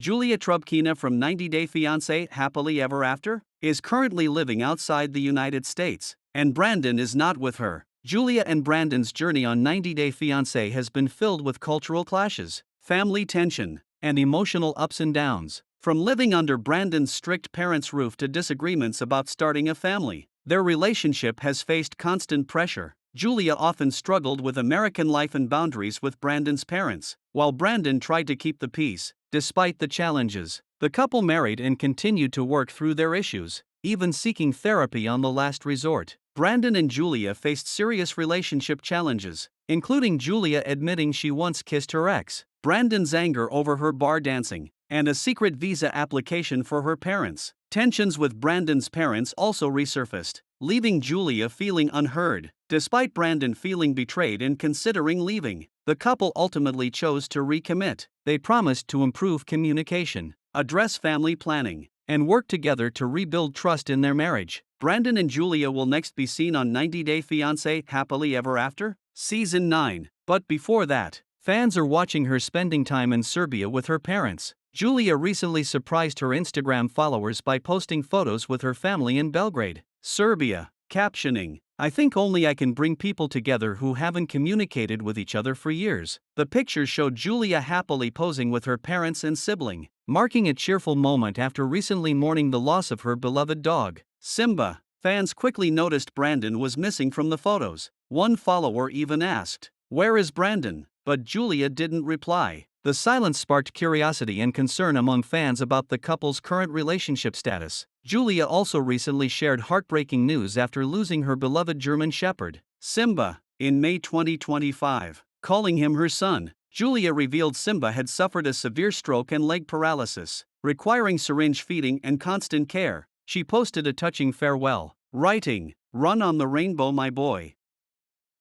Julia Trubkina from 90 Day Fiancé Happily Ever After is currently living outside the United States, and Brandon is not with her. Julia and Brandon's journey on 90 Day Fiancé has been filled with cultural clashes, family tension, and emotional ups and downs. From living under Brandon's strict parents' roof to disagreements about starting a family, their relationship has faced constant pressure. Julia often struggled with American life and boundaries with Brandon's parents, while Brandon tried to keep the peace. Despite the challenges, the couple married and continued to work through their issues, even seeking therapy on the last resort. Brandon and Julia faced serious relationship challenges, including Julia admitting she once kissed her ex, Brandon's anger over her bar dancing, and a secret visa application for her parents. Tensions with Brandon's parents also resurfaced, leaving Julia feeling unheard. Despite Brandon feeling betrayed and considering leaving, the couple ultimately chose to recommit. They promised to improve communication, address family planning, and work together to rebuild trust in their marriage. Brandon and Julia will next be seen on 90 Day Fiancé Happily Ever After, Season 9. But before that, fans are watching her spending time in Serbia with her parents. Julia recently surprised her Instagram followers by posting photos with her family in Belgrade, Serbia, captioning, "I think only I can bring people together who haven't communicated with each other for years." The pictures showed Julia happily posing with her parents and sibling, marking a cheerful moment after recently mourning the loss of her beloved dog, Simba. Fans quickly noticed Brandon was missing from the photos. One follower even asked, "Where is Brandon?" But Julia didn't reply. The silence sparked curiosity and concern among fans about the couple's current relationship status. Julia also recently shared heartbreaking news after losing her beloved German Shepherd, Simba, in May 2025. Calling him her son, Julia revealed Simba had suffered a severe stroke and leg paralysis, requiring syringe feeding and constant care. She posted a touching farewell, writing, "Run on the rainbow, my boy.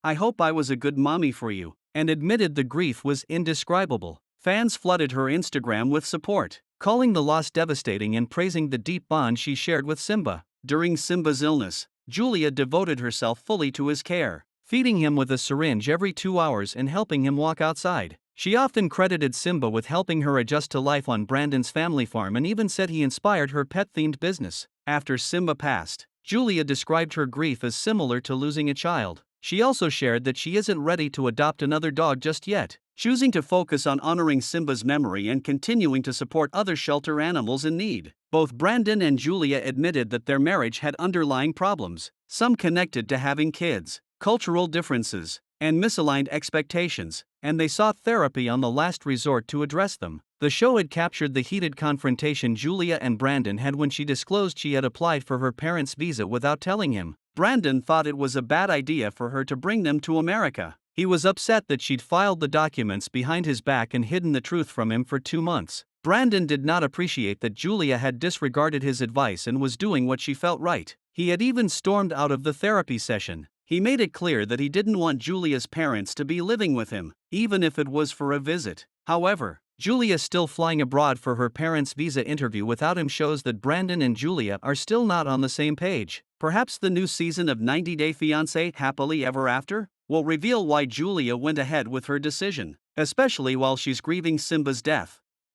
I hope I was a good mommy for you," and admitted the grief was indescribable. Fans flooded her Instagram with support, calling the loss devastating and praising the deep bond she shared with Simba. During Simba's illness, Julia devoted herself fully to his care, feeding him with a syringe every 2 hours and helping him walk outside. She often credited Simba with helping her adjust to life on Brandon's family farm and even said he inspired her pet-themed business. After Simba passed, Julia described her grief as similar to losing a child. She also shared that she isn't ready to adopt another dog just yet, choosing to focus on honoring Simba's memory and continuing to support other shelter animals in need. Both Brandon and Julia admitted that their marriage had underlying problems, some connected to having kids, cultural differences, and misaligned expectations, and they sought therapy on the last resort to address them. The show had captured the heated confrontation Julia and Brandon had when she disclosed she had applied for her parents' visa without telling him. Brandon thought it was a bad idea for her to bring them to America. He was upset that she'd filed the documents behind his back and hidden the truth from him for 2 months. Brandon did not appreciate that Julia had disregarded his advice and was doing what she felt right. He had even stormed out of the therapy session. He made it clear that he didn't want Julia's parents to be living with him, even if it was for a visit. However, Julia still flying abroad for her parents' visa interview without him shows that Brandon and Julia are still not on the same page. Perhaps the new season of 90 Day Fiancé Happily Ever After will reveal why Julia went ahead with her decision, especially while she's grieving Simba's death.